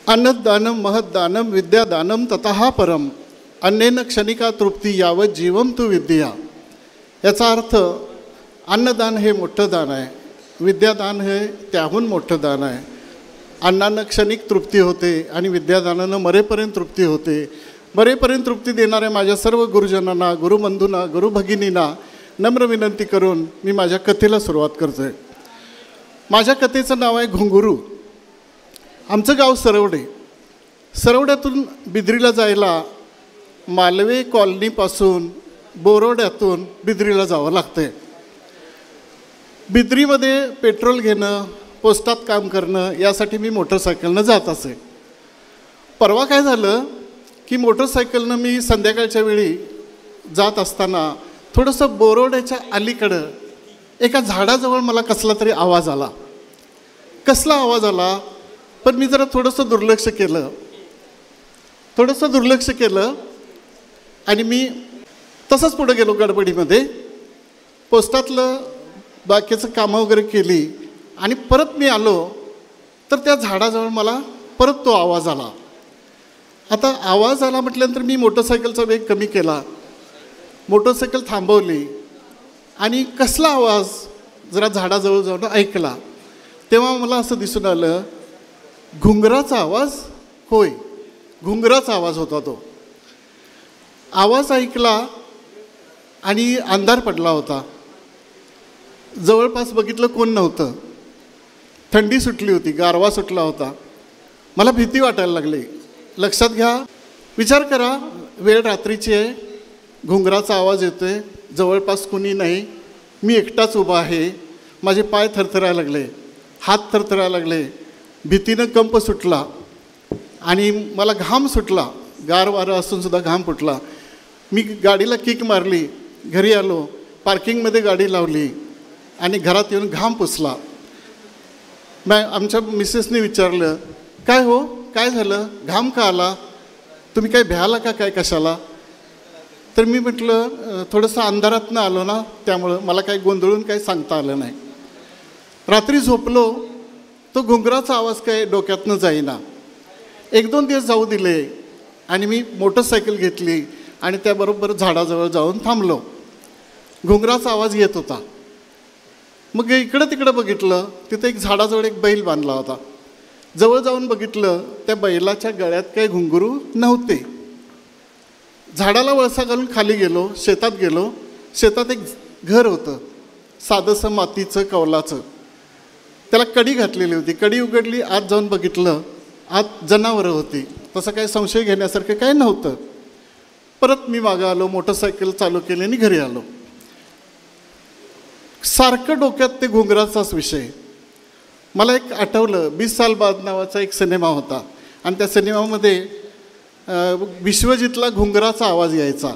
अन्नदानम महद्दानम विद्यादानम ततः परम अन्नेन क्षणिका तृप्ती यावत जीवम तू विद्या. याचा अर्थ अन्नदान हे मोठं दान आहे, विद्यादान हे त्याहून मोठं दान आहे. अन्नानं क्षणिक तृप्ती होते आणि विद्यादानानं मरेपर्यंत तृप्ती होते. मरेपर्यंत तृप्ती देणाऱ्या माझ्या सर्व गुरुजनांना, गुरुबंधूंना, गुरुभगिनींना नम्र विनंती करून मी माझ्या कथेला सुरुवात करतो आहे. माझ्या कथेचं नाव आहे घुंगरू. आमचं गाव सरवडे. सरवड्यातून बिद्रीला जायला मालवे कॉलनीपासून बोरोड्यातून बिद्रीला जावं लागतं आहे. बिद्रीमध्ये पेट्रोल घेणं, पोस्टात काम करणं यासाठी मी मोटरसायकलनं जात असे. परवा काय झालं की मोटरसायकलनं मी संध्याकाळच्या वेळी जात असताना थोडंसं बोरोड्याच्या अलीकडं एका झाडाजवळ मला कसला तरी आवाज आला. कसला आवाज आला, पण मी जरा थोडंसं दुर्लक्ष केलं आणि मी तसंच पुढे गेलो गडबडीमध्ये. पोस्टातलं बाकीचं कामं वगैरे केली आणि परत मी आलो तर त्या झाडाजवळ मला परत तो आवाज आला. आता आवाज आला म्हटल्यानंतर मी मोटरसायकलचा वेग कमी केला, मोटरसायकल थांबवली आणि कसला आवाज जरा झाडाजवळ जाऊन ऐकला. तेव्हा मला असं दिसून आलं, घुंगराचा आवाज. होय, घुंगराचा आवाज होता तो. आवाज ऐकला आणि अंधार पडला होता. जवळपास बघितलं कोण नव्हतं. थंडी सुटली होती, गारवा सुटला होता. मला भीती वाटायला लागली. लक्षात घ्या, विचार करा, वेळ रात्रीची आहे, घुंगराचा आवाज येतो आहे, जवळपास कुणी नाही, मी एकटाच उभा आहे. माझे पाय थरथरायला लागले, हात थरथरायला लागले, भीतीनं कंप सुटला आणि मला घाम सुटला. गार वारं असूनसुद्धा घाम फुटला. मी गाडीला किक मारली, घरी आलो, पार्किंगमध्ये गाडी लावली आणि घरात येऊन घाम पुसला. आमच्या मिसेसने विचारलं, काय हो, काय झालं, घाम का आला, तुम्ही काय भ्याला का काय कशाला. तर मी म्हटलं थोडंसं अंधारातनं आलो ना, त्यामुळं मला काही गोंधळून काही सांगता आलं नाही. रात्री झोपलो, तो घुंगराचा आवाज काय डोक्यातनं जाईना. 1-2 दिवस जाऊ दिले आणि मी मोटरसायकल घेतली आणि त्याबरोबर झाडाजवळ जाऊन थांबलो. घुंगराचा आवाज येत होता. मग इकडं तिकडं बघितलं, तिथं एक झाडाजवळ एक बैल बांधला होता. जवळ जाऊन बघितलं, त्या बैलाच्या गळ्यात काही घुंगरू नव्हते. झाडाला वळसा घालून खाली गेलो, शेतात गेलो. शेतात एक घर होतं, साधंसं मातीचं, कौलाचं. त्याला कडी घातलेली होती. कडी उघडली, आत जाऊन बघितलं, आत जनावरं होती. तसं काही संशय घेण्यासारखं काही नव्हतं. परत मी मागं आलो, मोटरसायकल चालू केली आणि घरी आलो. सारखं डोक्यात ते घुंगराचाच विषय. मला एक आठवलं, 20 साल बाद नावाचा एक सिनेमा होता आणि त्या सिनेमामध्ये विश्वजितला घुंगराचा आवाज यायचा.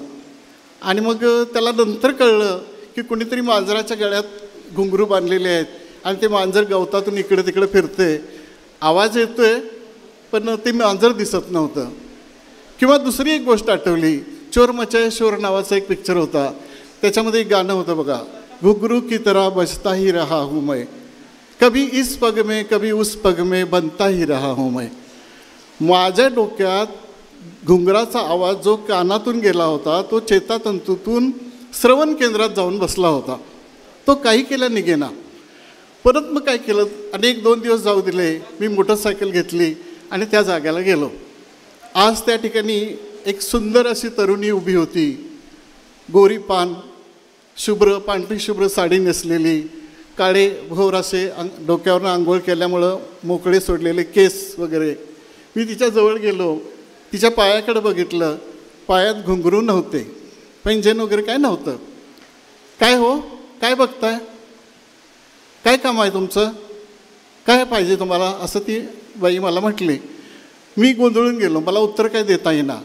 आणि मग त्याला नंतर कळलं की कुणीतरी मांजराच्या गळ्यात घुंगरू बांधलेले आहेत आणि ते मांजर गवतातून इकडे तिकडे फिरते. आवाज येतोय पण ते मांजर दिसत नव्हतं. किंवा दुसरी एक गोष्ट आठवली, चोर मचाये शोर नावाचा एक पिक्चर होता. त्याच्यामध्ये एक गाणं होतं बघा, घुंगरू की तरह बजता ही रहा हूँ मैं, कभी इस पग में कभी उस पग में बनता ही रहा हूँ मैं. माझ्या डोक्यात घुंगराचा आवाज जो कानातून गेला होता तो चेतातंतूतून श्रवण केंद्रात जाऊन बसला होता. तो काही केला निघेना. परत मग काय केलं, अनेक 2 दिवस जाऊ दिले. मी मोटरसायकल घेतली आणि त्या जाग्याला गेलो. आज त्या ठिकाणी एक सुंदर अशी तरुणी उभी होती. गोरी पान, शुभ्र, पांढरी शुभ्र साडी नेसलेली, काळे भोर असे डोक्यावरनं आंघोळ केल्यामुळं मोकळे सोडलेले केस वगैरे. मी तिच्याजवळ गेलो, तिच्या पायाकडे बघितलं. पायात घुंगरू नव्हते, पैंजण वगैरे काय नव्हतं. काय हो, काय बघताय, काय काम आहे तुमचं, काय पाहिजे तुम्हाला, असं ती बाई मला म्हटली. मी गोंधळून गेलो. मला उत्तर काय देता येईना.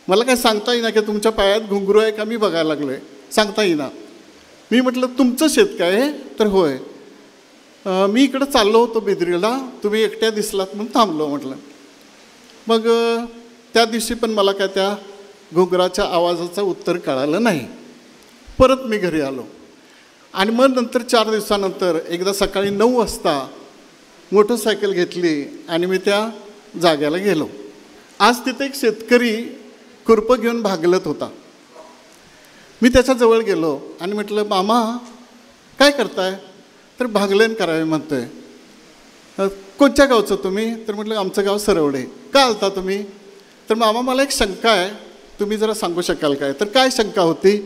मला काय सांगता येईना की तुमच्या पायात घुंगरू आहे का मी बघायला लागलो आहे, सांगता येईना. मी म्हटलं तुमचं शेत काय आहे, तर होय, मी इकडं चाललो होतो बिद्रीला, तुम्ही एकट्या दिसलात म्हणून थांबलो म्हटलं. मग त्या दिवशी पण मला काय त्या घुंगराच्या आवाजाचं उत्तर कळालं नाही. परत मी घरी आलो आणि मग नंतर 4 दिवसानंतर एकदा सकाळी 9 वाजता मोटरसायकल घेतली आणि मी त्या जाग्याला गेलो. आज तिथे एक शेतकरी खुरपं घेऊन भागलत होता. मी त्याच्याजवळ गेलो आणि म्हटलं, मामा काय करताय? तर भागलन करावे म्हणतोय. कोणत्या गावचं तुम्ही? तर म्हटलं आमचं गाव सरवडे. का आलता तुम्ही? तर मामा मला एक शंका आहे, तुम्ही जरा सांगू शकाल काय? तर काय शंका होती?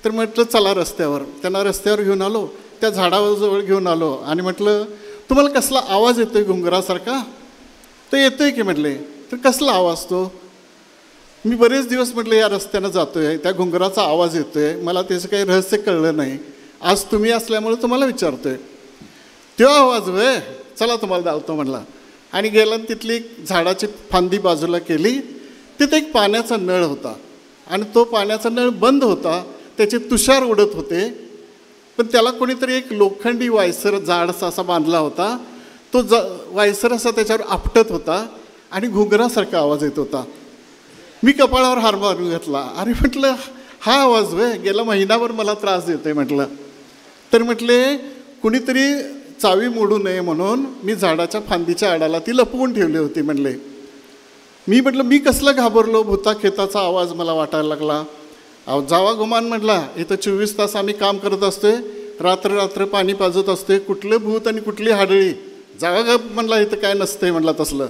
तर म्हटलं चला रस्त्यावर. त्यांना रस्त्यावर घेऊन आलो, त्या झाडाजवळ घेऊन आलो आणि म्हटलं तुम्हाला कसला आवाज येतोय घुंगरासारखा? तर येतोय की म्हटले. तर कसला आवाज तो? मी बरेच दिवस म्हटलं या रस्त्यानं जातोय, त्या घुंगराचा आवाज येतोय, मला त्याचं काही रहस्य कळलं नाही. आज तुम्ही असल्यामुळे तुम्हाला विचारतोय. तो आवाज वय, चला तुम्हाला दावतो म्हणला. आणि गेला तिथली झाडाची फांदी बाजूला केली. तिथे एक पाण्याचा नळ होता आणि तो पाण्याचा नळ बंद होता, त्याचे तुषार उडत होते. पण त्याला कोणीतरी एक लोखंडी वायसर जाडसा असा बांधला होता. तो वायसर असा त्याच्यावर आपटत होता आणि घुंगरासारखा आवाज येत होता. मी कपाळावर हार मारून घेतला. अरे म्हटलं हा आवाज वय, गेला महिनाभर मला त्रास देतोय म्हटलं. तर म्हटले कुणीतरी चावी मोडू नये म्हणून मी झाडाच्या फांदीच्या आडाला ती लपवून ठेवली होती म्हणले. मी म्हटलं मी कसलं घाबरलो, भूताखेताचा आवाज मला वाटायला लागला. अहो जावा गुमान म्हटला, इथं 24 तास आम्ही काम करत असतोय, रात्र रात्र पाणी पाजत असतोय, कुठलं भूत आणि कुठली हाडळी, जावा ग म्हणला, इथं काय नसतंय म्हणला तसलं.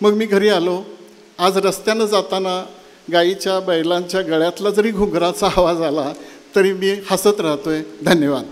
मग मी घरी आलो. आज रस्त्यानं जाताना गाईच्या बैलांच्या गळ्यातला जरी घुंगराचा आवाज आला तरी मी हसत राहतोय. धन्यवाद.